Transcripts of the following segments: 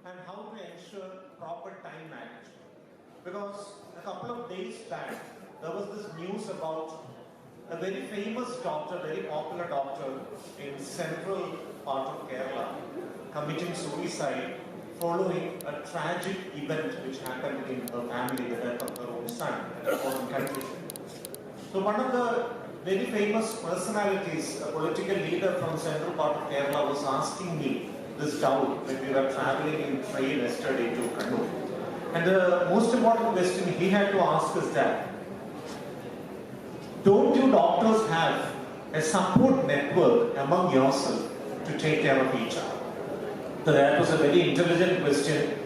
and how to ensure proper time management. Because a couple of days back, there was this news about a very famous doctor, very popular doctor in central part of Kerala committing suicide following a tragic event which happened in her family, the death of her own son in a foreign country. So one of the very famous personalities, a political leader from central part of Kerala, was asking me this doubt when we were traveling in train yesterday to Kannur. And the most important question he had to ask is that, don't you doctors have a support network among yourself to take care of each other? So that was a very intelligent question,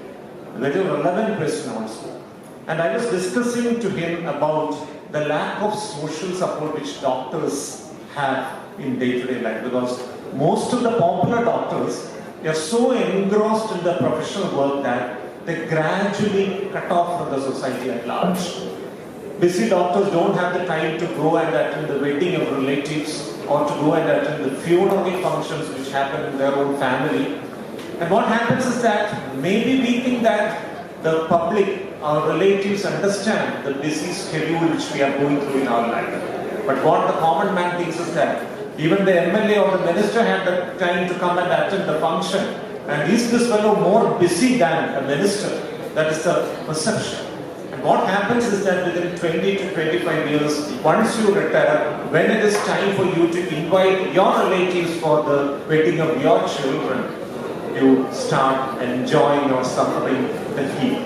a very relevant question also. And I was discussing to him about the lack of social support which doctors have in day-to-day life, because most of the popular doctors are so engrossed in the professional work that they gradually cut off from the society at large. Busy doctors don't have the time to go and attend the wedding of relatives or to go and attend the funeral functions which happen in their own family. And what happens is that maybe we think that the public, our relatives understand the busy schedule which we are going through in our life. But what the common man thinks is that even the MLA or the minister had the time to come and attend the function. And is this fellow more busy than a minister? That is the perception. And what happens is that within 20 to 25 years, once you retire, when it is time for you to invite your relatives for the wedding of your children, you start enjoying or suffering the heat,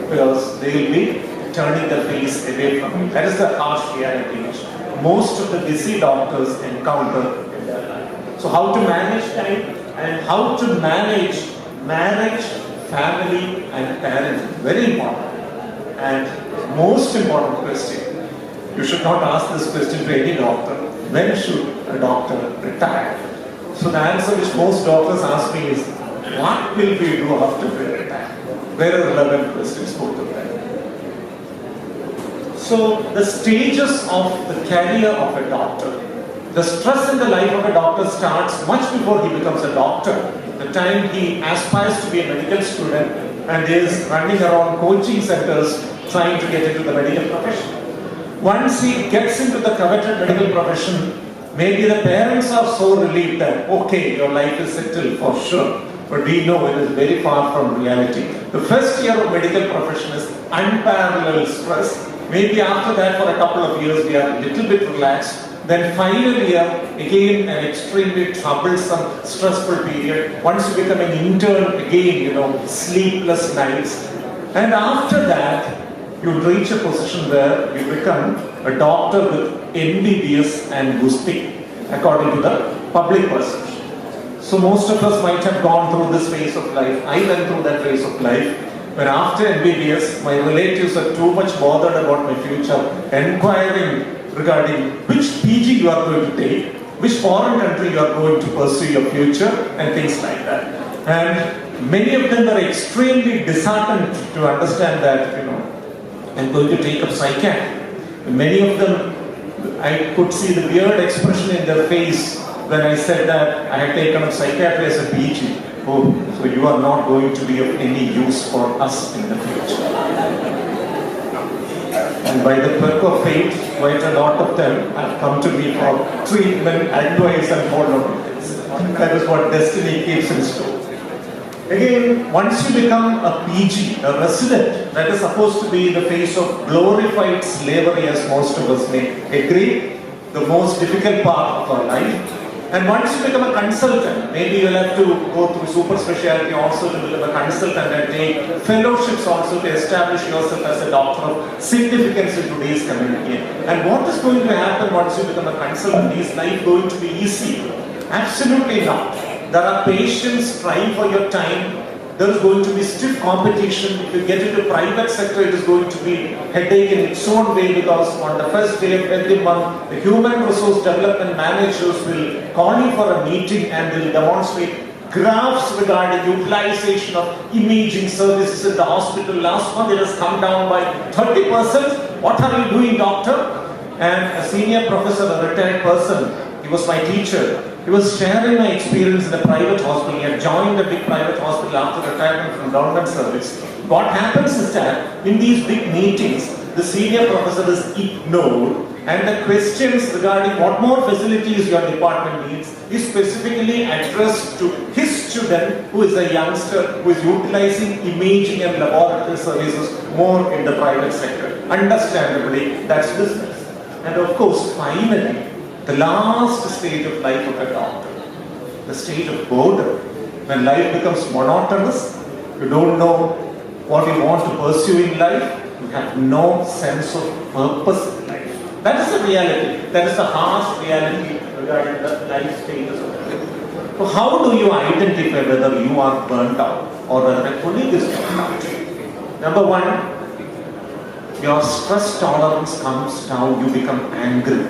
because they will be turning their face away from you. That is the harsh reality which most of the busy doctors encounter in their life. So how to manage time and how to manage marriage, family and parenting, very important. And most important question, you should not ask this question to any doctor: when should a doctor retire? So the answer which most doctors ask me is, what will we do after we retire? Very relevant questions, both of them. So the stages of the career of a doctor. The stress in the life of a doctor starts much before he becomes a doctor. The time he aspires to be a medical student and is running around coaching centers trying to get into the medical profession. Once he gets into the coveted medical profession, maybe the parents are so relieved that, okay, your life is settled for sure. But we know it is very far from reality. The first year of medical profession is unparalleled stress. Maybe after that, for a couple of years, we are a little bit relaxed. Then final year, again an extremely troublesome, stressful period. Once you become an intern, again, sleepless nights. And after that, you reach a position where you become a doctor with MBBS and Gusti, according to the public perception. So most of us might have gone through this phase of life. I went through that phase of life. When after MBBS, my relatives are too much bothered about my future, inquiring regarding which PG you are going to take, which foreign country you are going to pursue your future, and things like that. And many of them are extremely disheartened to understand that, I'm going to take up psychiatry. Many of them, I could see the weird expression in their face when I said that I had taken up psychiatry as a PG. Oh, so you are not going to be of any use for us in the future. And by the quirk of fate, quite a lot of them have come to me for treatment, advice and follow-up. That is what destiny keeps in store. Again, once you become a PG, a resident, that is supposed to be the face of glorified slavery, as most of us may agree, the most difficult part of our life. And once you become a consultant, maybe you'll have to go through super specialty also to become a consultant and take fellowships also to establish yourself as a doctor of significance in today's community. And what is going to happen once you become a consultant? Is life going to be easy? Absolutely not. There are patients trying for your time. There is going to be stiff competition. If you get into private sector, it is going to be headache in its own way, because on the first day of every month, the human resource development managers will call you for a meeting and they will demonstrate graphs regarding utilization of imaging services in the hospital. Last month it has come down by 30%. What are you doing, doctor? And a senior professor, a retired person, He was my teacher. He was sharing my experience in a private hospital. He had joined a big private hospital after retirement from government service. What happens is that in these big meetings, the senior professor is ignored, and the questions regarding what more facilities your department needs is specifically addressed to his student, who is a youngster who is utilizing imaging and laboratory services more in the private sector. Understandably, that's business. And of course, finally, the last stage of life of a doctor, the stage of boredom, when life becomes monotonous, you don't know what you want to pursue in life, you have no sense of purpose in life. That is the reality. That is the harsh reality regarding the life stages of life. So how do you identify whether you are burnt out or whether a colleague is burnt out? Number one, your stress tolerance comes down, you become angry.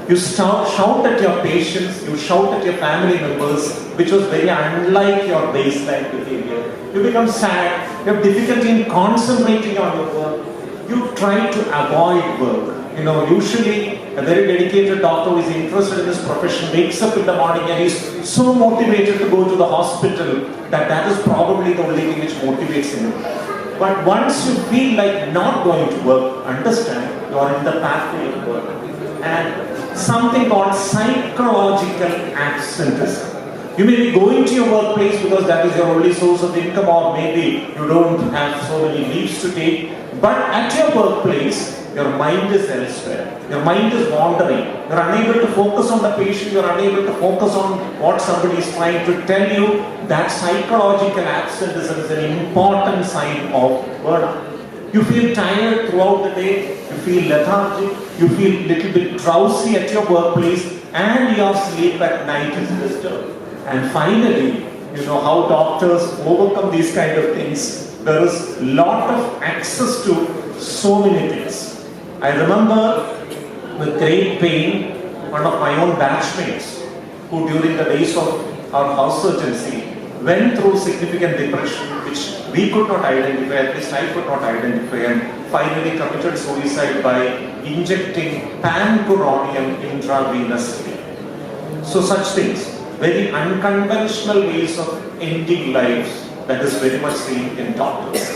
You shout at your patients, you shout at your family members, which was very unlike your baseline behavior. You become sad, you have difficulty in concentrating on your work. You try to avoid work. Usually a very dedicated doctor who is interested in this profession wakes up in the morning and is so motivated to go to the hospital that is probably the only thing which motivates him. But once you feel like not going to work, understand you are in the pathway of work. And something called psychological absenteeism. You may be going to your workplace because that is your only source of income, or maybe you don't have so many leaves to take. But at your workplace, your mind is elsewhere. Your mind is wandering. You're unable to focus on the patient. You're unable to focus on what somebody is trying to tell you. That psychological absenteeism is an important sign of burnout. You feel tired throughout the day. You feel lethargic. You feel a little bit drowsy at your workplace, and your sleep at night is disturbed. And finally, how doctors overcome these kind of things. There is a lot of access to so many things. I remember with great pain, one of my own batchmates, who during the days of our house surgency went through significant depression, which we could not identify, at least I could not identify, and finally committed suicide by injecting pancuronium intravenously. So such things, very unconventional ways of ending lives, that is very much seen in doctors.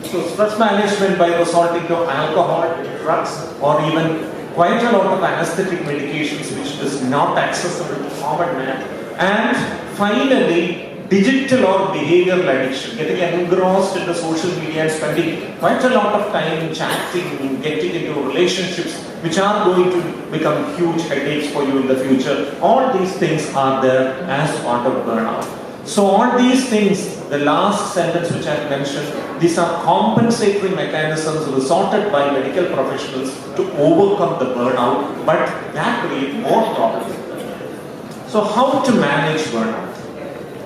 So stress management by resorting to alcohol, drugs, or even quite a lot of anesthetic medications which is not accessible to common man. And finally, digital or behavioral addiction, getting engrossed in the social media and spending quite a lot of time chatting, getting into relationships which are going to become huge headaches for you in the future. All these things are there as part of burnout. So all these things, the last sentence which I have mentioned, these are compensatory mechanisms resorted by medical professionals to overcome the burnout, but that creates more problems. So how to manage burnout?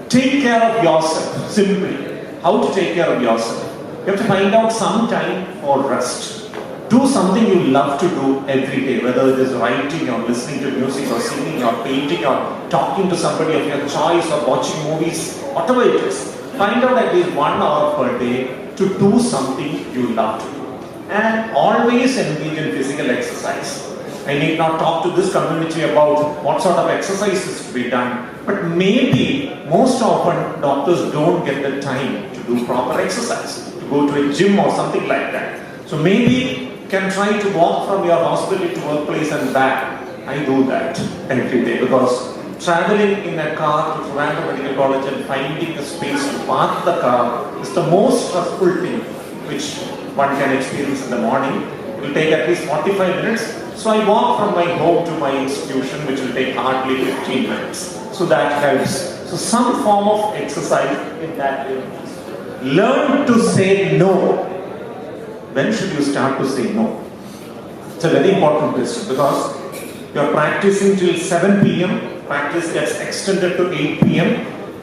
Take care of yourself, simply. How to take care of yourself? You have to find out some time for rest. Do something you love to do every day, whether it is writing or listening to music or singing or painting or talking to somebody of your choice or watching movies, whatever it is. Find out at least 1 hour per day to do something you love to do. And always engage in physical exercise. I need not talk to this community about what sort of exercises to be done, but maybe most often doctors don't get the time to do proper exercise, to go to a gym or something like that. So maybe you can try to walk from your hospital to workplace and back. I do that every day because traveling in a car to Naura Medical College and finding a space to park the car is the most stressful thing which one can experience in the morning. It will take at least 45 minutes. So I walk from my home to my institution, which will take hardly 15 minutes. So that helps. So some form of exercise in that way. Learn to say no. When should you start to say no? It's a very important question because you're practicing till 7 p.m. Practice gets extended to 8 p.m.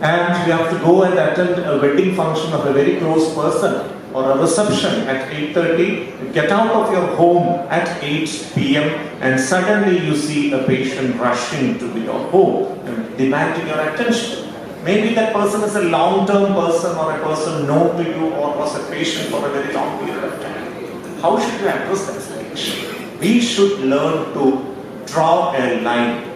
and you have to go and attend a wedding function of a very close person or a reception at 8:30. You get out of your home at 8 p.m. and suddenly you see a patient rushing to your home and demanding your attention. Maybe that person is a long-term person or a person known to you or was a patient for a very long period of time. How should you address that situation? We should learn to draw a line.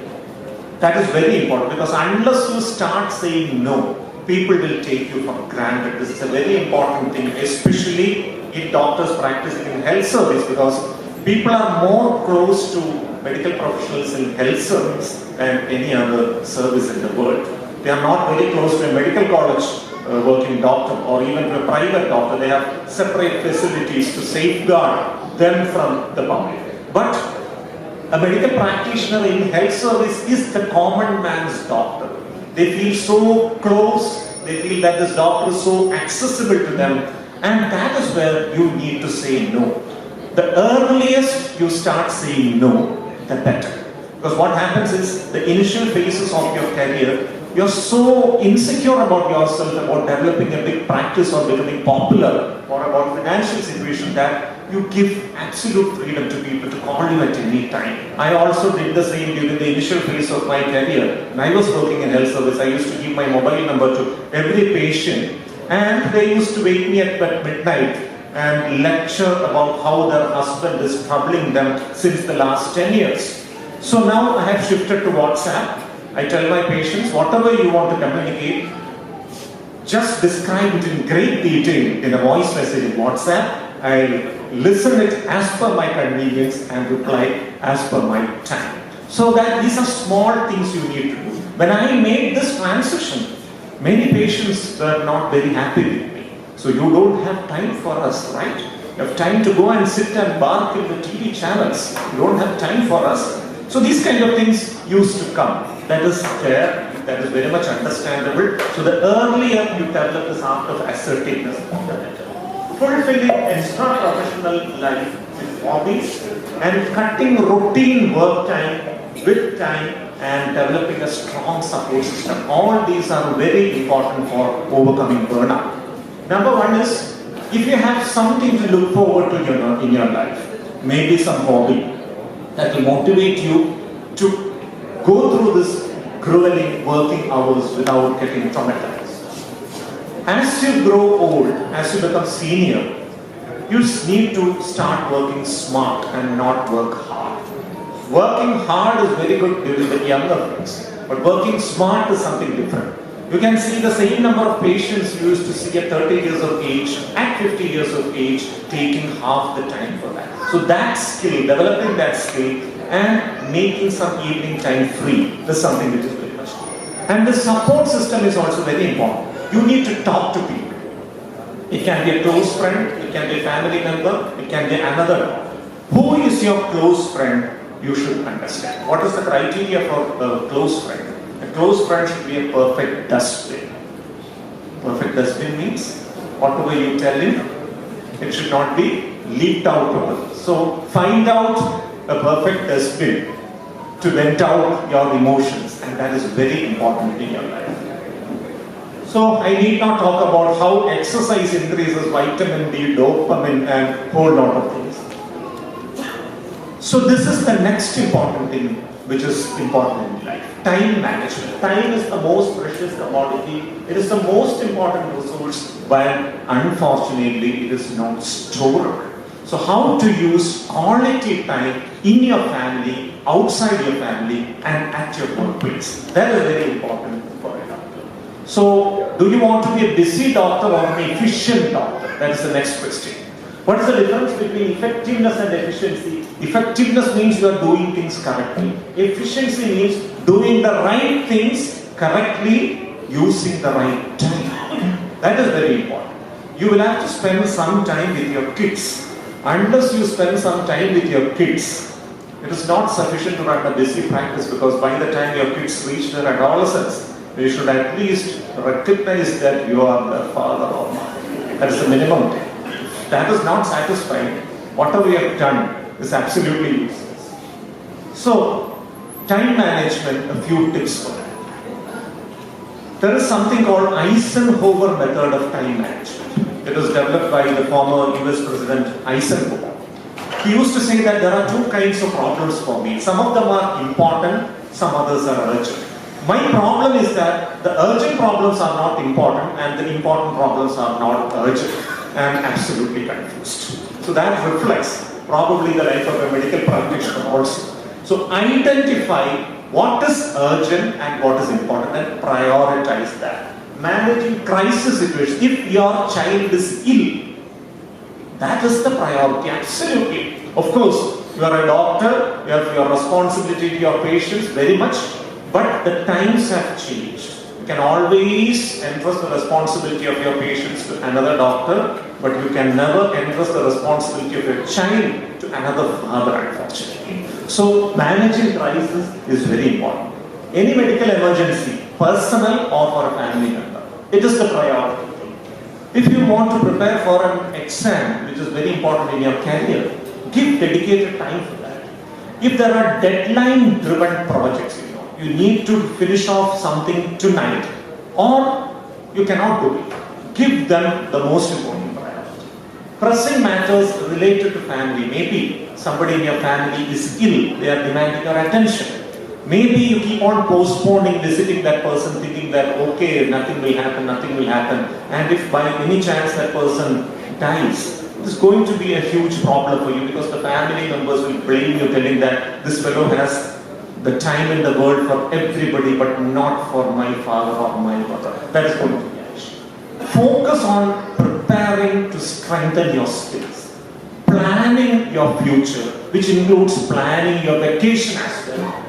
That is very important because unless you start saying no, people will take you for granted. This is a very important thing, especially in doctors practicing in health service, because people are more close to medical professionals in health service than any other service in the world. They are not very close to a medical college working doctor or even to a private doctor. They have separate facilities to safeguard them from the public. But a medical practitioner in health service is the common man's doctor. They feel so close, they feel that this doctor is so accessible to them, and that is where you need to say no. The earliest you start saying no, the better. Because what happens is, the initial phases of your career, you're so insecure about yourself, about developing a big practice or becoming popular, or about financial situation, that you give absolute freedom to people to call you at any time. I also did the same during the initial phase of my career. When I was working in health service, I used to give my mobile number to every patient, and they used to wake me up at midnight and lecture about how their husband is troubling them since the last 10 years. So now I have shifted to WhatsApp. I tell my patients, whatever you want to communicate, just describe it in great detail in a voice message in WhatsApp. I'll listen it as per my convenience and reply as per my time. So that these are small things you need to do. When I made this transition, many patients were not very happy with me. So you don't have time for us, right? You have time to go and sit and bark in the TV channels. You don't have time for us. So these kind of things used to come. That is there, that is very much understandable. So the earlier you develop this art of assertiveness, the better. Fulfilling extra-professional life with hobbies and cutting routine work time with time and developing a strong support system. All these are very important for overcoming burnout. Number one is, if you have something to look forward to in your life, maybe some hobby that will motivate you to go through this grueling working hours without getting traumatized. As you grow old, as you become senior, you need to start working smart and not work hard. Working hard is very good during the younger phase, but working smart is something different. You can see the same number of patients you used to see at 30 years of age, at 50 years of age, taking half the time for that. So that skill, developing that skill and making some evening time free is something which is very much good. And the support system is also very important. You need to talk to people. It can be a close friend, it can be a family member, it can be another. Who is your close friend? You should understand. What is the criteria for a close friend? A close friend should be a perfect dustbin. Perfect dustbin means whatever you tell him, it should not be leaked out over. So find out a perfect dustbin to vent out your emotions, and that is very important in your life. So I need not talk about how exercise increases vitamin D, dopamine, and whole lot of things. So this is the next important thing which is important in life. Time management. Time is the most precious commodity. It is the most important resource, but unfortunately it is not stored. So how to use quality time in your family, outside your family, and at your workplace. That is very important for a doctor. So do you want to be a busy doctor or an efficient doctor? That is the next question. What is the difference between effectiveness and efficiency? Effectiveness means you are doing things correctly. Efficiency means doing the right things correctly, using the right time. That is very important. You will have to spend some time with your kids. Unless you spend some time with your kids, it is not sufficient to run a busy practice, because by the time your kids reach their adolescence, you should at least recognize that you are their father or mother. That is the minimum thing. If that is not satisfied, whatever you have done is absolutely useless. So, time management, a few tips for that. There is something called Eisenhower method of time management. It was developed by the former US President Eisenhower. He used to say that there are two kinds of problems for me. Some of them are important, some others are urgent. My problem is that the urgent problems are not important and the important problems are not urgent. I am absolutely confused. So that reflects probably the life of a medical practitioner also. So identify what is urgent and what is important and prioritize that. Managing crisis situations. If your child is ill, that is the priority, absolutely. Of course, you are a doctor, you have your responsibility to your patients very much, but the times have changed. You can always entrust the responsibility of your patients to another doctor, but you can never entrust the responsibility of your child to another father, unfortunately. So, managing crisis is very important. Any medical emergency, personal or for a family member, it is the priority. If you want to prepare for an exam, which is very important in your career, give dedicated time for that. If there are deadline-driven projects, you need to finish off something tonight, or you cannot do it. Give them the most important priority. Pressing matters related to family. Maybe somebody in your family is ill, they are demanding your attention. Maybe you keep on postponing visiting that person thinking that, okay, nothing will happen. And if by any chance that person dies, it's going to be a huge problem for you because the family members will blame you, telling that this fellow has the time in the world for everybody, but not for my father or my mother. That is going to be an issue. Focus on preparing to strengthen your skills. Planning your future, which includes planning your vacation as well.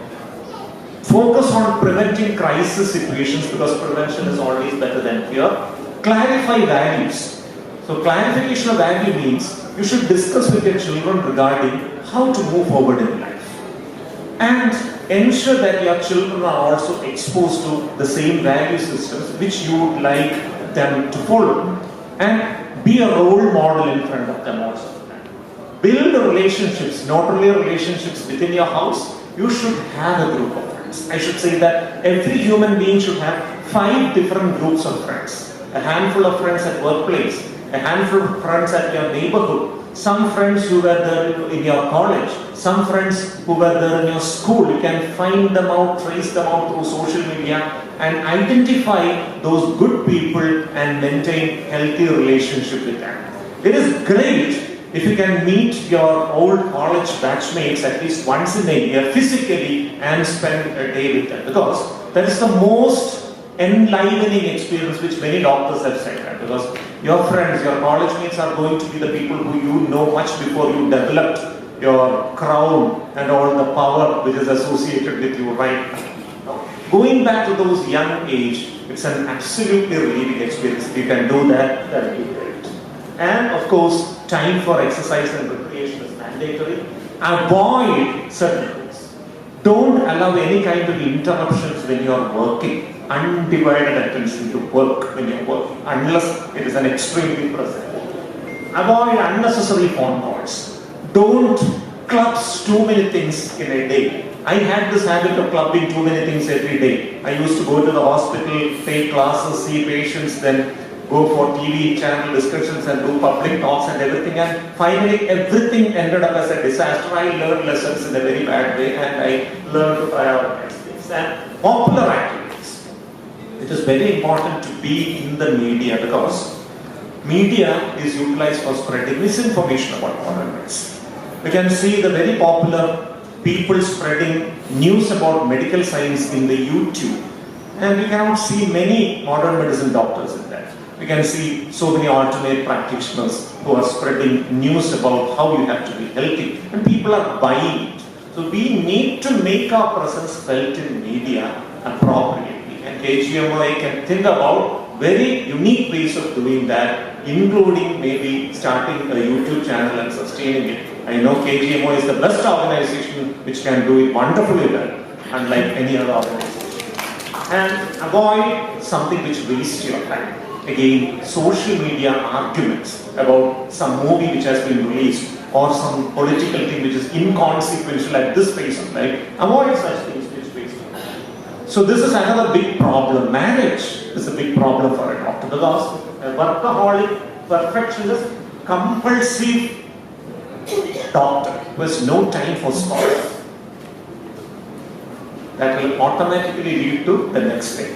Focus on preventing crisis situations because prevention is always better than cure. Clarify values. So clarification of value means you should discuss with your children regarding how to move forward in life. And ensure that your children are also exposed to the same value systems which you would like them to follow. And be a role model in front of them also. Build relationships, not only relationships within your house, you should have a group of friends. I should say that every human being should have 5 different groups of friends. A handful of friends at workplace, a handful of friends at your neighborhood, some friends who were there in your college, some friends who were there in your school. You can find them out, trace them out through social media and identify those good people and maintain healthy relationship with them. It is great if you can meet your old college batchmates at least once in a year physically and spend a day with them, because that is the most enlivening experience which many doctors have said that, because your friends, your college mates are going to be the people who you know much before you developed your crown and all the power which is associated with you right now. Going back to those young age, it's an absolutely relieving experience. If you can do that, that will be great. And of course, time for exercise and recreation is mandatory. Avoid certain things. Don't allow any kind of interruptions when you are working. Undivided attention to work when you are working, unless it is an extremely pressing. Avoid unnecessary phone calls. Don't clubs too many things in a day. I had this habit of clubbing too many things every day. I used to go to the hospital, take classes, see patients, then go for TV channel discussions and do public talks and everything, and finally everything ended up as a disaster. I learned lessons in a very bad way and I learned to prioritize things. And popular activities. It is very important to be in the media because media is utilized for spreading misinformation about modern medicine. We can see the very popular people spreading news about medical science in the YouTube, and we cannot see many modern medicine doctors in that. We can see so many alternate practitioners who are spreading news about how you have to be healthy, and people are buying it. So we need to make our presence felt in media appropriately, and KGMOA can think about very unique ways of doing that, including maybe starting a YouTube channel and sustaining it. I know KGMOA is the best organization which can do it wonderfully well, unlike any other organization. And avoid something which wastes your time. Again, social media arguments about some movie which has been released or some political thing which is inconsequential at this phase of life. Avoid such things which waste your time. So this is another big problem. Marriage is a big problem for a doctor because a workaholic, perfectionist, compulsive doctor who has no time for spouse, that will automatically lead to the next step,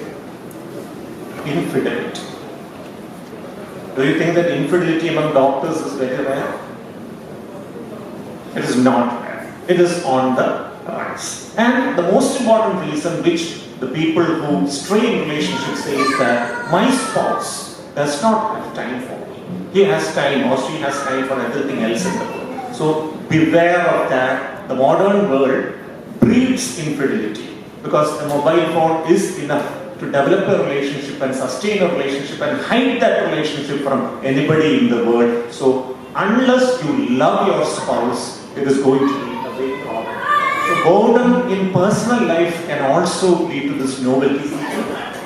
infidelity. Do you think that infidelity among doctors is very rare? It is not rare. It is on the rise. And the most important reason which the people who stray in relationships say is that my spouse does not have time for me. He has time or she has time for everything else in the world. So beware of that. The modern world breeds infidelity because the mobile phone is enough to develop a relationship and sustain a relationship and hide that relationship from anybody in the world. So unless you love your spouse, it is going to be a big problem. So boredom in personal life can also lead to this novelty seeking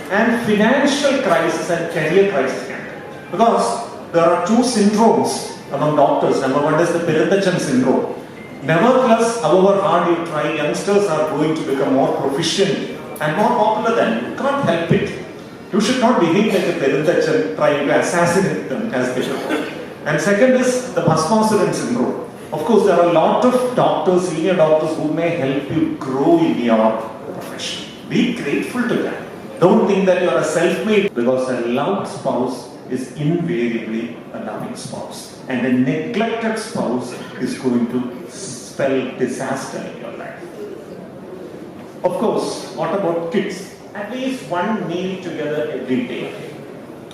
and financial crisis and career crisis can come. Because there are two syndromes among doctors. Number one is the Perindachan syndrome. Nevertheless, however hard you try, youngsters are going to become more proficient and more popular than you. You can't help it. You should not behave like a Perindachan trying to assassinate them as they should. And second is the Bhasmasuran syndrome. Of course, there are a lot of doctors, senior doctors who may help you grow in your profession. Be grateful to them. Don't think that you are a self-made, because a loved spouse is invariably a loving spouse. And a neglected spouse is going to spell disaster in your life. Of course, what about kids? At least one meal together every day.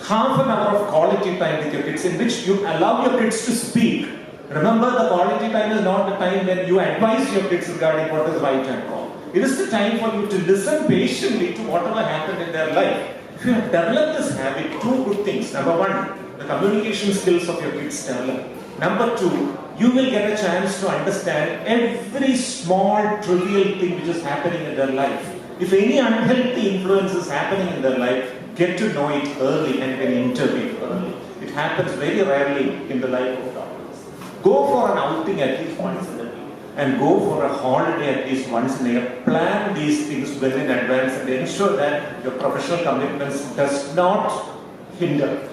Half an hour of quality time with your kids in which you allow your kids to speak. Remember, the quality time is not the time when you advise your kids regarding what is right and wrong. It is the time for you to listen patiently to whatever happened in their life. If you have developed this habit, two good things. Number one, the communication skills of your kids develop. Number two, you will get a chance to understand every small trivial thing which is happening in their life. If any unhealthy influence is happening in their life, get to know it early and can intervene early. It happens very rarely in the life of doctors. Go for an outing at least once in a week and go for a holiday at least once in a year. Plan these things well in advance and ensure that your professional commitments does not hinder.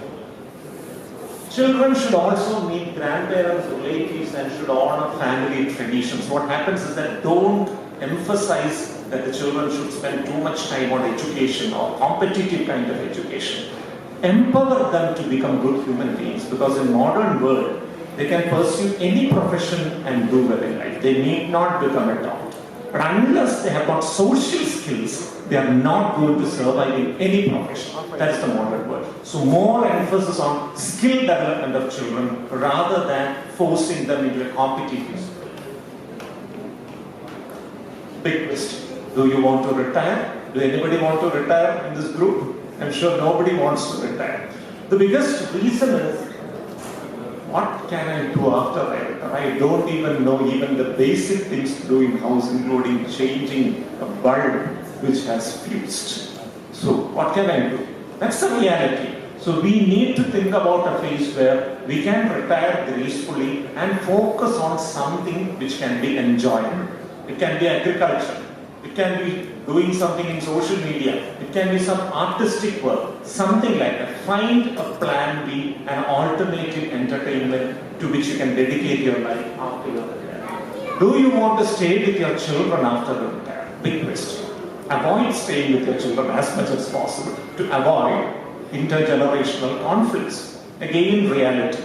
Children should also meet grandparents, relatives, and should honor family traditions. What happens is that don't emphasize that the children should spend too much time on education or competitive kind of education. Empower them to become good human beings, because in modern world, they can pursue any profession and do well in life. They need not become a doctor. But unless they have got social skills, they are not going to survive in any profession. That's the modern world. So more emphasis on skill development of children rather than forcing them into a competitive school. Big question. Do you want to retire? Do anybody want to retire in this group? I'm sure nobody wants to retire. The biggest reason is, what can I do after I retire? I don't even know even the basic things to do in house, including changing a bulb which has fused. So what can I do? That's the reality. So we need to think about a phase where we can retire gracefully and focus on something which can be enjoyable. It can be agriculture. It can be doing something in social media. It can be some artistic work, something like that. Find a plan B, an alternative entertainment to which you can dedicate your life after your retirement. Do you want to stay with your children after you retire? Big question. Avoid staying with your children as much as possible to avoid intergenerational conflicts. Again, reality.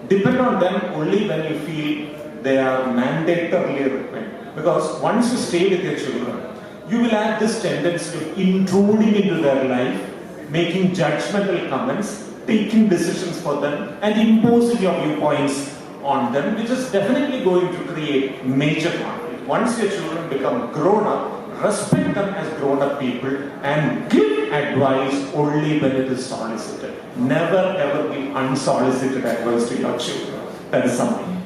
Depend on them only when you feel they are mandatorily required. Because once you stay with your children, you will have this tendency of intruding into their life, making judgmental comments, taking decisions for them, and imposing your viewpoints on them, which is definitely going to create major conflict. Once your children become grown up, respect them as grown up people and give advice only when it is solicited. Never ever give unsolicited advice to your children. That is something.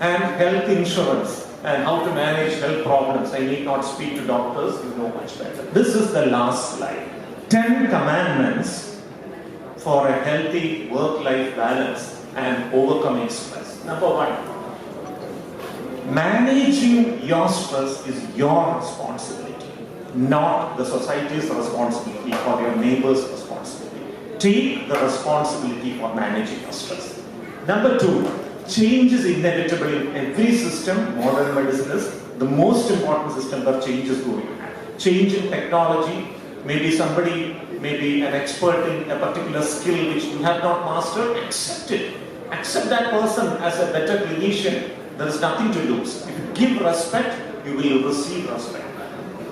And health insurance and how to manage health problems. I need not speak to doctors, you know much better. This is the last slide. 10 commandments for a healthy work-life balance and overcoming stress. Number 1, managing your stress is your responsibility, not the society's responsibility or your neighbor's responsibility. Take the responsibility for managing your stress. Number 2, change is inevitable in every system. Modern medicine is the most important system where change is going to happen. Change in technology, maybe somebody may be an expert in a particular skill which you have not mastered, accept it. Accept that person as a better clinician. There is nothing to lose. If you give respect, you will receive respect.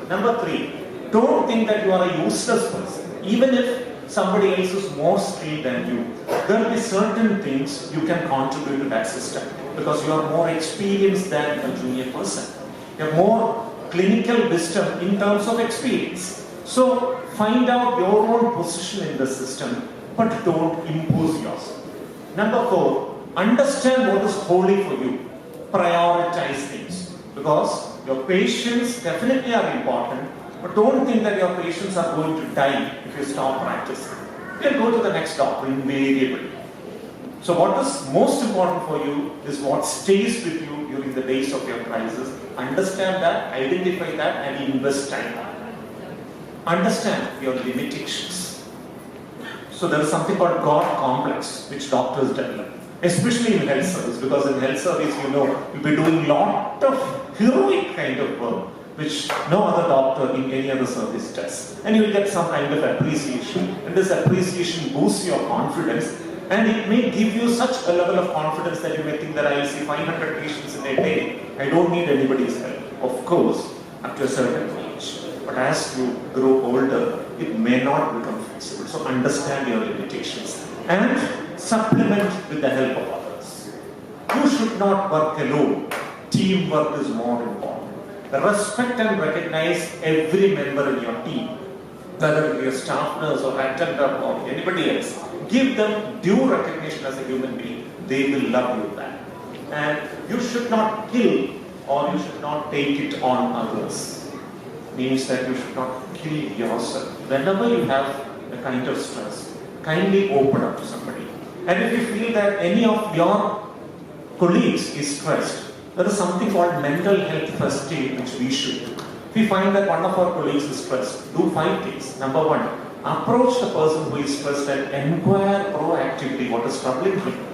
Number 3, don't think that you are a useless person. Even if somebody else is more skilled than you, there will be certain things you can contribute to that system because you are more experienced than a junior person. You have more clinical wisdom in terms of experience. So find out your own position in the system, but don't impose yourself. Number 4, understand what is holy for you. Prioritize things because your patients definitely are important, but don't think that your patients are going to die if you stop practicing. You can go to the next doctor invariably. So what is most important for you is what stays with you during the days of your crisis. Understand that, identify that, and invest time. Understand your limitations. So there is something called God complex which doctors develop, especially in health service, because in health service, you'll be doing a lot of heroic kind of work which no other doctor in any other service does. And you'll get some kind of appreciation, and this appreciation boosts your confidence, and it may give you such a level of confidence that you may think that I will see 500 patients in a day, I don't need anybody's help. Of course, up to a certain age. But as you grow older, it may not become feasible. So understand your limitations and supplement with the help of others. You should not work alone. Teamwork is more important. Respect and recognize every member in your team, whether it be a staff nurse or attendant or anybody else. Give them due recognition as a human being. They will love you back. And you should not kill or you should not take it on others. Means that you should not kill yourself. Whenever you have a kind of stress, kindly open up to somebody. And if you feel that any of your colleagues is stressed, there is something called mental health first aid which we should do. If we find that one of our colleagues is stressed, do 5 things. Number 1, approach the person who is stressed and inquire proactively what is troubling him.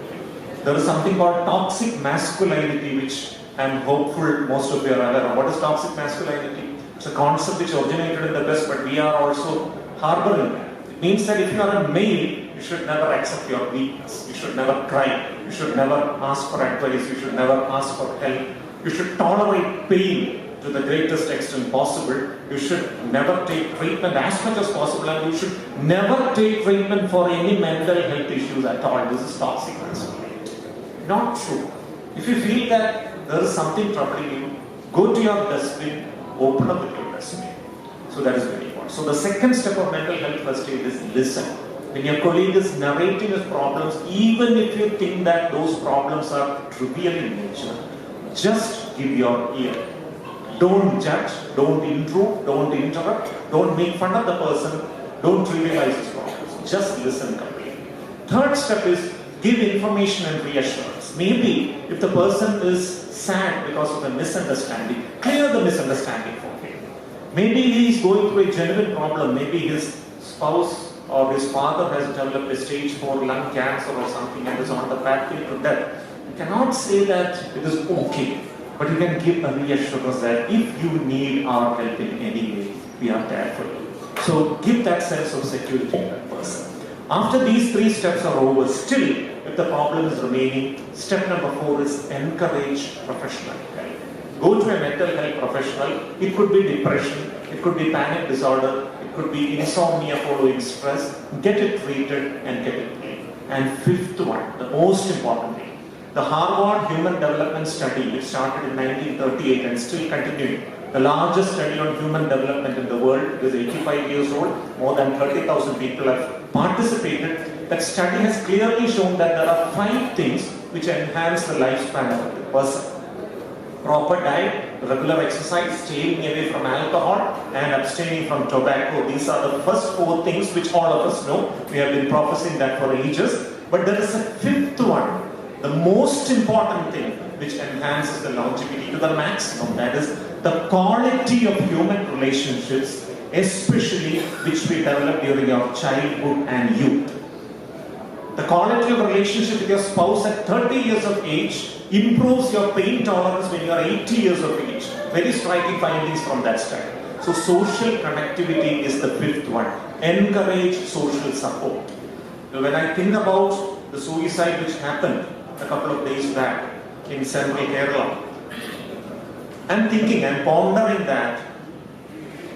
There is something called toxic masculinity which I am hopeful most of you are aware of. What is toxic masculinity? It's a concept which originated in the West, but we are also harboring it. It means that if you are a male, you should never accept your weakness. You should never cry. You should never ask for advice. You should never ask for help. You should tolerate pain to the greatest extent possible. You should never take treatment as much as possible, and you should never take treatment for any mental health issues at all. This is toxic masculinity. Not true. If you feel that there is something troubling you, go to your dustbin, open up the your dustbin. So that is very important. So the second step of mental health first aid is listen. When your colleague is narrating his problems, even if you think that those problems are trivial in nature, just give your ear. Don't judge, don't intrude, don't interrupt, don't make fun of the person, don't trivialize his problems. Just listen completely. Third step is give information and reassurance. Maybe if the person is sad because of a misunderstanding, clear the misunderstanding for him. Maybe he is going through a genuine problem. Maybe his spouse or his father has developed a stage 4 lung cancer or something and is on the pathway to death. You cannot say that it is okay, but you can give a reassurance that if you need our help in any way, we are there for you. So give that sense of security to that person. After these 3 steps are over, still, if the problem is remaining, step number 4 is encourage professional help. Go to a mental health professional. It could be depression, it could be panic disorder, it could be insomnia following stress. Get it treated and get it clean. And 5th one, the most important thing, the Harvard Human Development Study, which started in 1938 and still continuing, the largest study on human development in the world, is 85 years old, more than 30,000 people have participated. That study has clearly shown that there are 5 things which enhance the lifespan of the person. Proper diet, regular exercise, staying away from alcohol, and abstaining from tobacco. These are the first 4 things which all of us know. We have been professing that for ages. But there is a 5th one, the most important thing which enhances the longevity to the maximum. That is the quality of human relationships, especially which we develop during our childhood and youth. The quality of relationship with your spouse at 30 years of age improves your pain tolerance when you are 80 years of age. Very striking findings from that study. So social connectivity is the 5th one. Encourage social support. When I think about the suicide which happened a couple of days back in central Kerala, I'm thinking, I'm pondering that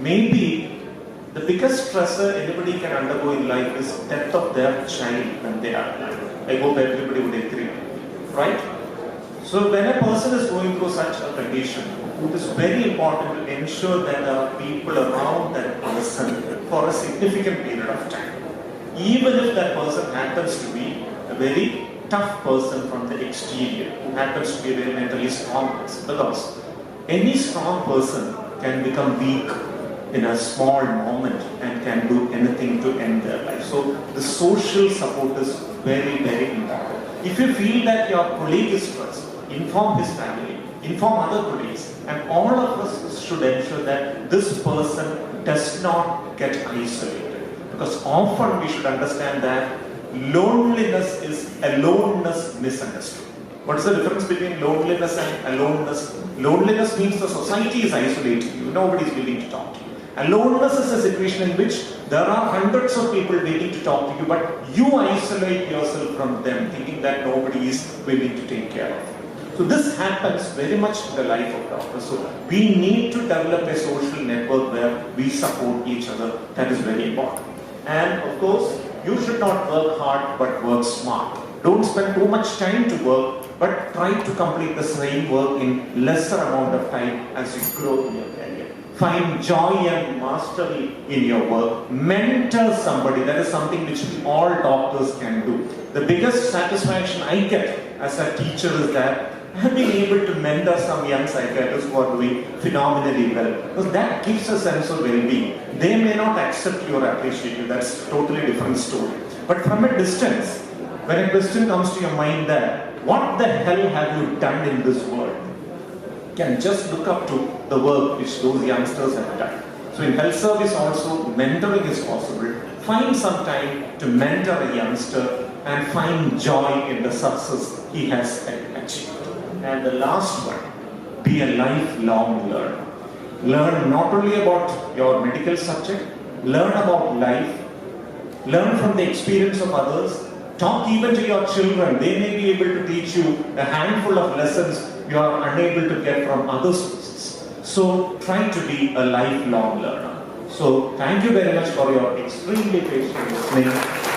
maybe the biggest stressor anybody can undergo in life is death of their child when they are alive. I hope everybody would agree, right? So when a person is going through such a condition, it is very important to ensure that there are people around that person for a significant period of time. Even if that person happens to be a very tough person from the exterior, who happens to be a very mentally strong person, because any strong person can become weak in a small moment and can do anything to end their life. So the social support is very, very important. If you feel that your colleague is stressed, inform his family, inform other colleagues, and all of us should ensure that this person does not get isolated. Because often we should understand that loneliness is aloneness misunderstood. What's the difference between loneliness and aloneness? Loneliness means the society is isolating you, nobody is willing to talk to you. Aloneness is a situation in which there are hundreds of people waiting to talk to you, but you isolate yourself from them, thinking that nobody is willing to take care of you. So this happens very much in the life of doctors. So we need to develop a social network where we support each other. That is very important. And of course, you should not work hard but work smart. Don't spend too much time to work, but try to complete the same work in lesser amount of time as you grow in your career. Find joy and mastery in your work. Mentor somebody. That is something which all doctors can do. The biggest satisfaction I get as a teacher is that I have been able to mentor some young psychiatrists who are doing phenomenally well. Because that gives a sense of well-being. They may not accept you or appreciate you. That's a totally different story. But from a distance, when a question comes to your mind that, what the hell have you done in this world? You can just look up to the work which those youngsters have done. So in health service also, mentoring is possible. Find some time to mentor a youngster and find joy in the success he has achieved. And the last one, be a lifelong learner. Learn not only about your medical subject, learn about life, learn from the experience of others, talk even to your children. They may be able to teach you a handful of lessons you are unable to get from other sources. So try to be a lifelong learner. So thank you very much for your extremely patient listening.